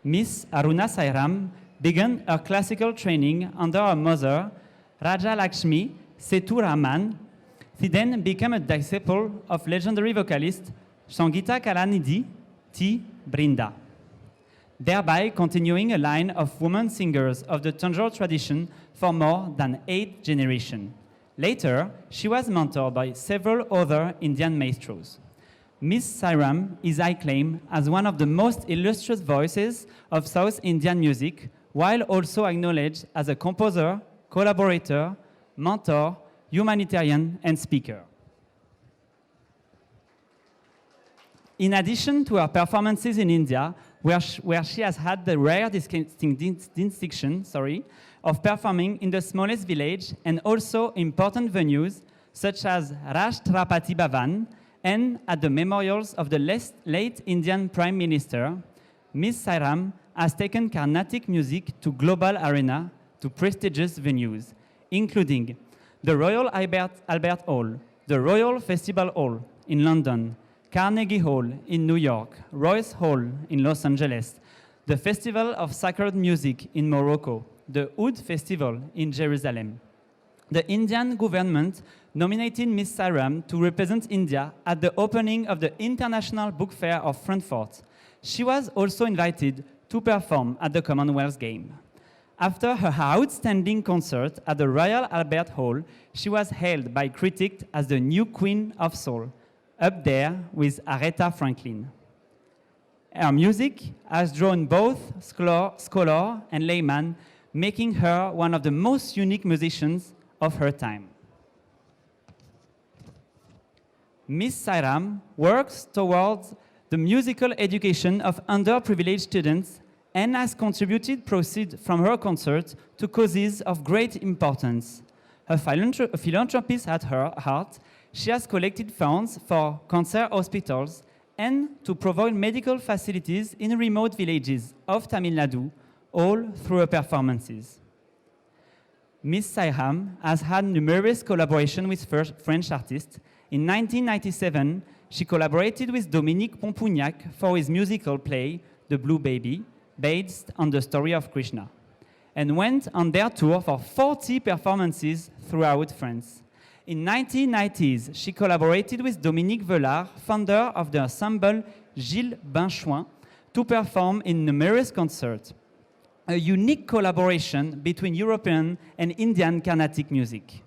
Miss Aruna Sairam began her classical training under her mother, Raja Lakshmi Sethuraman. She then became a disciple of legendary vocalist Sangeeta Kalanidhi T. Brinda, thereby continuing a line of women singers of the Tanjore tradition for more than 8 generations. Later, she was mentored by several other Indian maestros. Miss Sairam is acclaimed as one of the most illustrious voices of South Indian music, while also acknowledged as a composer, collaborator, mentor, humanitarian, and speaker. In addition to her performances in India, where she has had the rare distinction of performing in the smallest village and also important venues such as Rashtrapati Bhavan and at the memorials of the late Indian Prime Minister, Miss Sairam has taken Carnatic music to global arena to prestigious venues, including the Royal Albert Hall, the Royal Festival Hall in London, Carnegie Hall in New York, Royce Hall in Los Angeles, the Festival of Sacred Music in Morocco, the Oud Festival in Jerusalem. The Indian government nominated Miss Sairam to represent India at the opening of the International Book Fair of Frankfurt. She was also invited to perform at the Commonwealth Games. After her outstanding concert at the Royal Albert Hall, she was hailed by critics as the new Queen of Soul, up there with Aretha Franklin. Her music has drawn both scholar and layman, making her one of the most unique musicians of her time. Miss Sairam works towards the musical education of underprivileged students and has contributed proceeds from her concerts to causes of great importance. A philanthropist at her heart, she has collected funds for cancer hospitals and to provide medical facilities in remote villages of Tamil Nadu, all through her performances. Miss Sairam has had numerous collaborations with French artists. In 1997, she collaborated with Dominique Pompougnac for his musical play, The Blue Baby, based on the story of Krishna, and went on their tour for 40 performances throughout France. In 1990s, she collaborated with Dominique Velard, founder of the ensemble Gilles Binchouin, to perform in numerous concerts, a unique collaboration between European and Indian Carnatic music.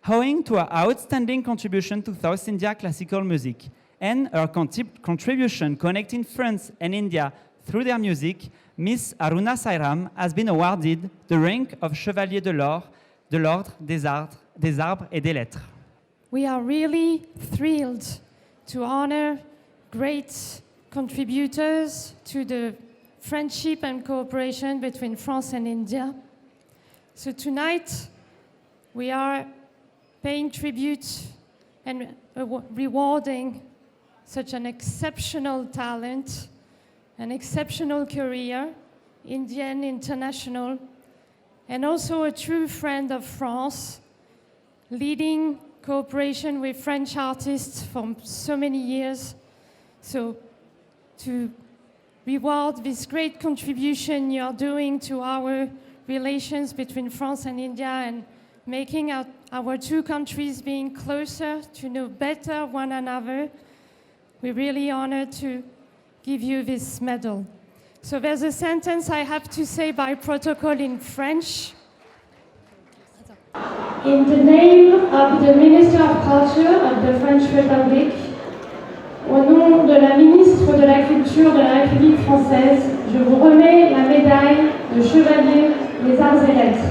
Owing to her outstanding contribution to South India classical music and her contribution connecting France and India through their music, Miss Aruna Sairam has been awarded the rank of Chevalier de l'Ordre des Arbres et des Lettres. We are really thrilled to honor great contributors to the friendship and cooperation between France and India. So tonight, we are paying tribute and rewarding such an exceptional talent, an exceptional career, Indian, international, and also a true friend of France, leading cooperation with French artists for so many years. So to reward this great contribution you're doing to our relations between France and India and making our two countries being closer to know better one another, we're really honored to give you this medal. So there's a sentence I have to say by protocol in French. In the name of the Minister of Culture of the French Republic, au nom de la Ministre de la Culture de la République française, je vous remets la médaille de Chevalier des Arts et Lettres.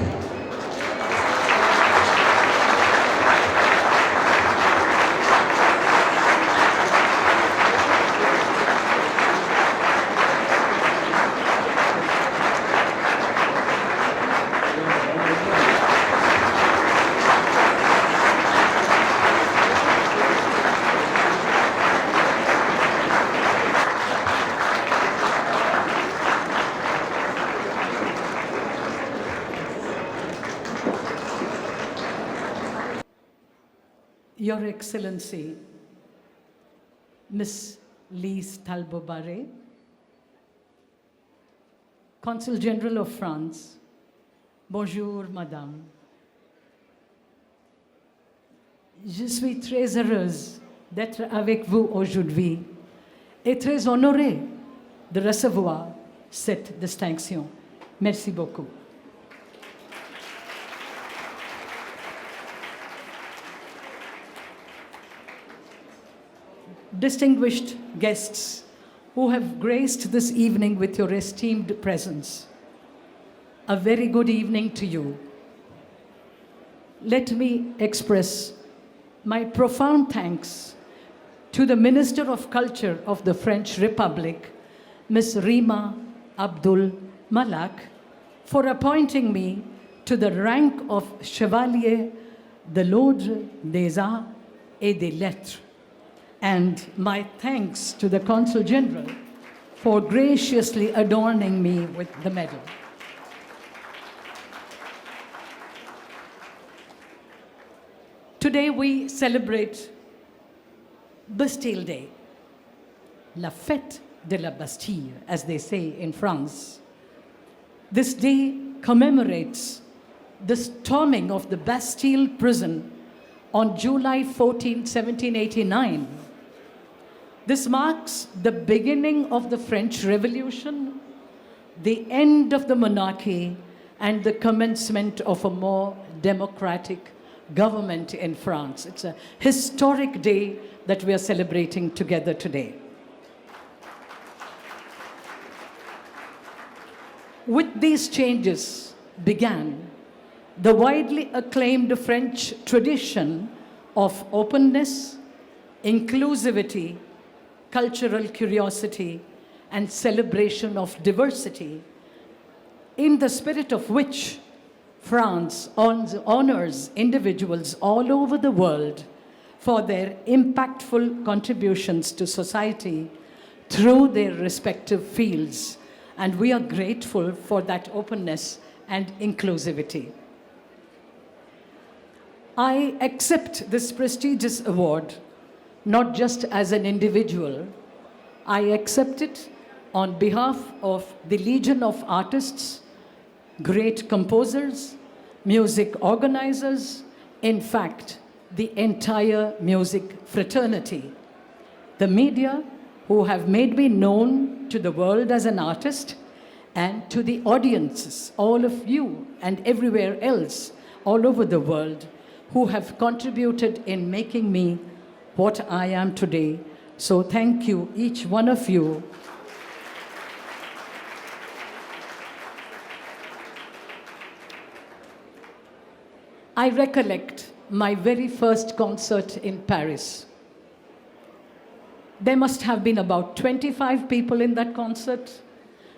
Your Excellency, Miss Lise Talbot-Barré, Consul General of France, bonjour madame. Je suis très heureuse d'être avec vous aujourd'hui et très honorée de recevoir cette distinction. Merci beaucoup. Distinguished guests who have graced this evening with your esteemed presence, a very good evening to you. Let me express my profound thanks to the Minister of Culture of the French Republic, Ms. Rima Abdul Malak, for appointing me to the rank of Chevalier de l'Ordre des Arts et des Lettres. And my thanks to the Consul General for graciously adorning me with the medal. Today we celebrate Bastille Day, la fête de la Bastille, as they say in France. This day commemorates the storming of the Bastille prison on July 14, 1789. This marks the beginning of the French Revolution, the end of the monarchy, and the commencement of a more democratic government in France. It's a historic day that we are celebrating together today. With these changes began the widely acclaimed French tradition of openness, inclusivity, cultural curiosity, and celebration of diversity, in the spirit of which France honors individuals all over the world for their impactful contributions to society through their respective fields. And we are grateful for that openness and inclusivity. I accept this prestigious award not just as an individual. I accept it on behalf of the Legion of Artists, great composers, music organizers, in fact, the entire music fraternity. The media who have made me known to the world as an artist, and to the audiences, all of you and everywhere else, all over the world, who have contributed in making me what I am today. So thank you, each one of you. I recollect my very first concert in Paris. There must have been about 25 people in that concert,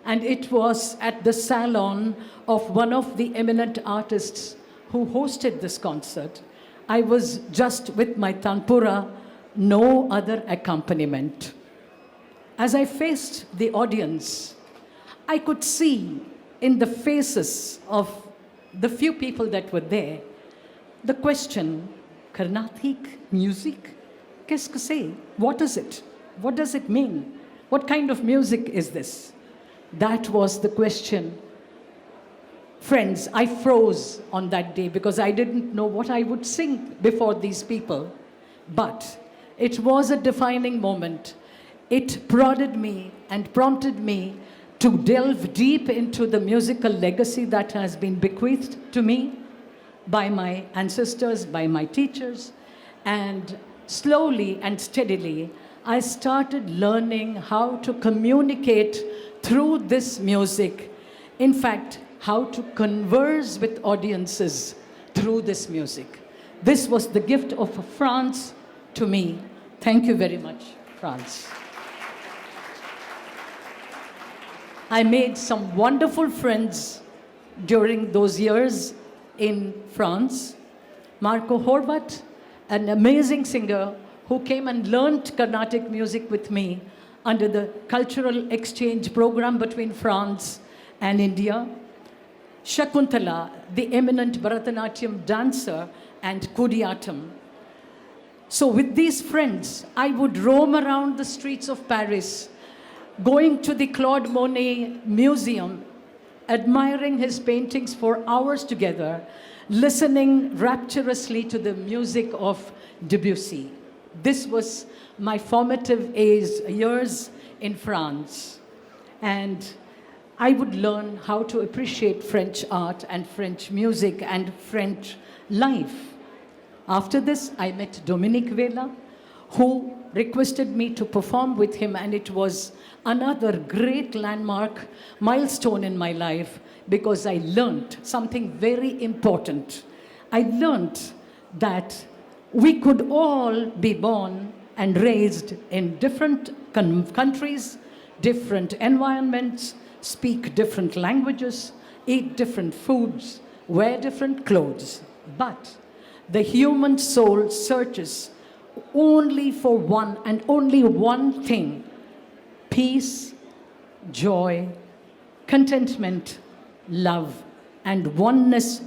and it was at the salon of one of the eminent artists who hosted this concert. I was just with my tanpura, no other accompaniment. As I faced the audience, I could see in the faces of the few people that were there the question, Carnatic music? Qu'est-ce que c'est? What is it? What does it mean? What kind of music is this? That was the question. Friends, I froze on that day because I didn't know what I would sing before these people. But it was a defining moment. It prodded me and prompted me to delve deep into the musical legacy that has been bequeathed to me by my ancestors, by my teachers. And slowly and steadily, I started learning how to communicate through this music. In fact, how to converse with audiences through this music. This was the gift of France to me. Thank you very much, France. I made some wonderful friends during those years in France. Marco Horvat, an amazing singer who came and learned Carnatic music with me under the cultural exchange program between France and India. Shakuntala, the eminent Bharatanatyam dancer, and Kudiyatam. So with these friends, I would roam around the streets of Paris, going to the Claude Monet Museum admiring his paintings for hours together, listening rapturously to the music of Debussy. This was my formative years in France. And I would learn how to appreciate French art and French music and French life. After this, I met Dominique Vela, who requested me to perform with him, and it was another great landmark milestone in my life because I learned something very important. I learned that we could all be born and raised in different countries, different environments, speak different languages, eat different foods, wear different clothes. But the human soul searches only for one and only one thing: peace, joy, contentment, love, and oneness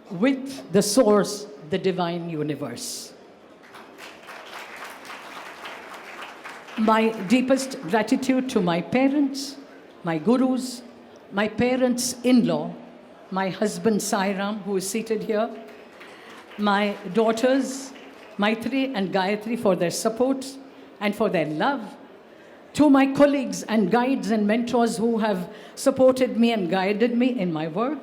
with the source, the divine universe. My deepest gratitude to my parents, my gurus, my parents-in-law, my husband Sairam, who is seated here, my daughters, Maitri and Gayatri, for their support and for their love, to my colleagues and guides and mentors who have supported me and guided me in my work,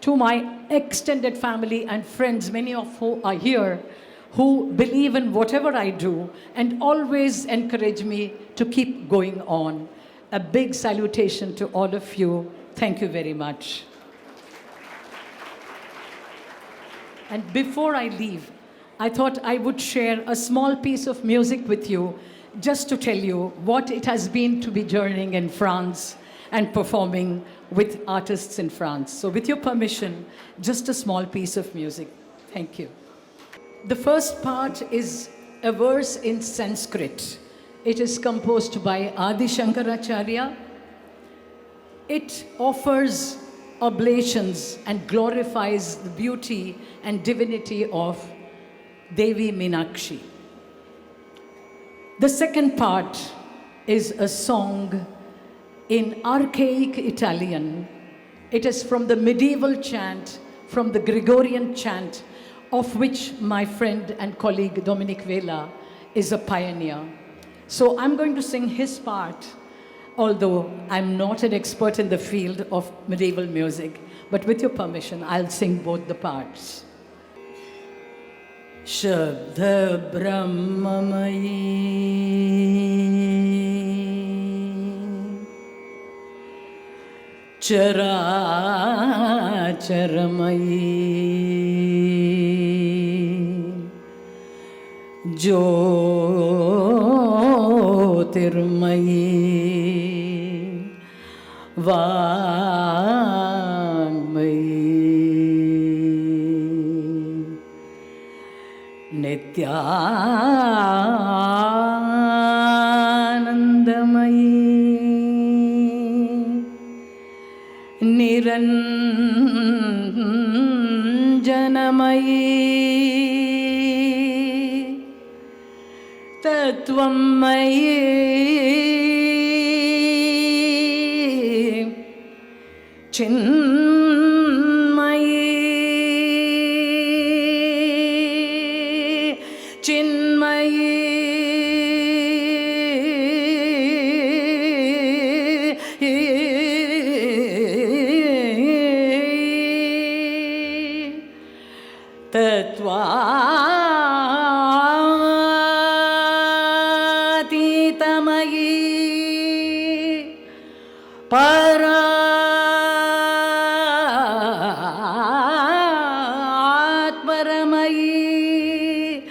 to my extended family and friends, many of whom are here, who believe in whatever I do and always encourage me to keep going on. A big salutation to all of you. Thank you very much. And before I leave, I thought I would share a small piece of music with you just to tell you what it has been to be journeying in France and performing with artists in France. So with your permission, just a small piece of music. Thank you. The first part is a verse in Sanskrit. It is composed by Adi Shankaracharya. It offers oblations and glorifies the beauty and divinity of Devi Meenakshi. The second part is a song in archaic Italian. It is from the medieval chant, from the Gregorian chant, of which my friend and colleague Dominique Vela is a pioneer. So I'm going to sing his part, although I'm not an expert in the field of medieval music, but with your permission, I'll sing both the parts. Shabda Brahmamayi Chara Charamayi Jyotirmayi Vangmayi Nityanandamayi Niranjanamayi Tattvamayi Chinmayi Chinmayi Tattvatitamai Paratmaramai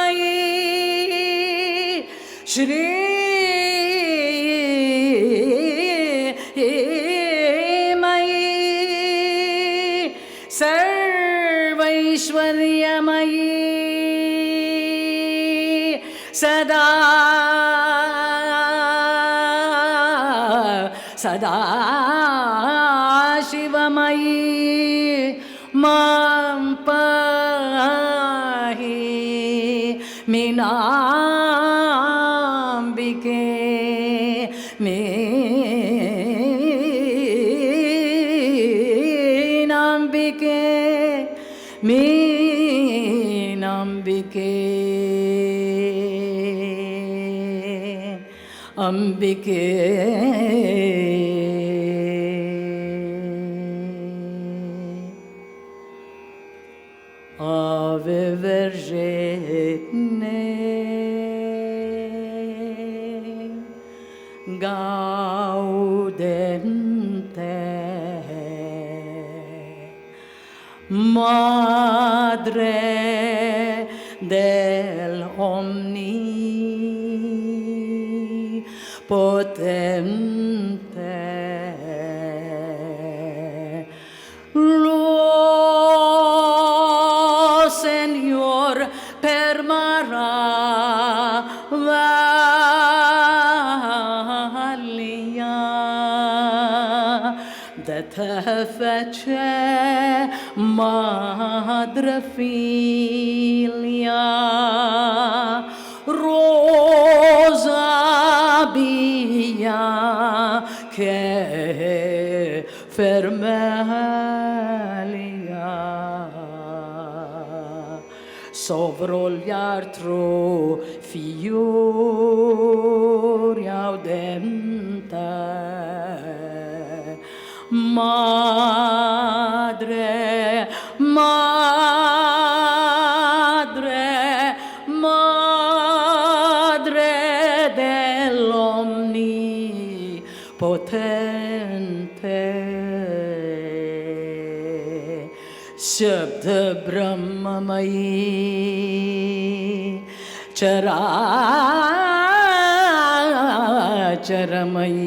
Mayamayi Shri Sarvaishwaryamayi Sada Shivamayi Mam Pahi Minambike ಮೀನಂಬಿಕೆ Ambika Ave Vergine gaudente Madre del Omnipotente Señor per maravilla de te fece madre filia rosa via che fermelia sovro gli altro fiori audente madre madre madre dell'Omnipotente शब्द ब्रह्ममयी चराचरमयी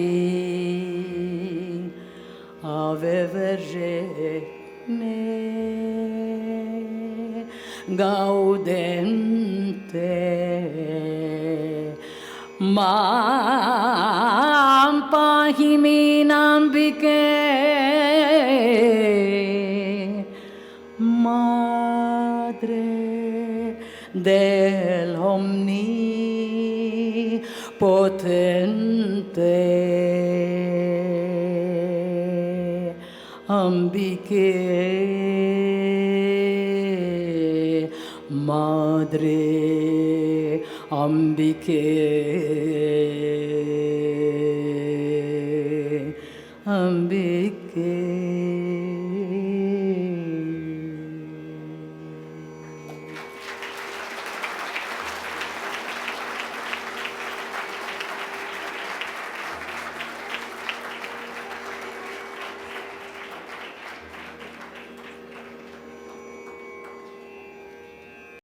Ave Vergine gaudente Mam pahi meenambike Madre dell'Omnipotente Ambike Madre Ambike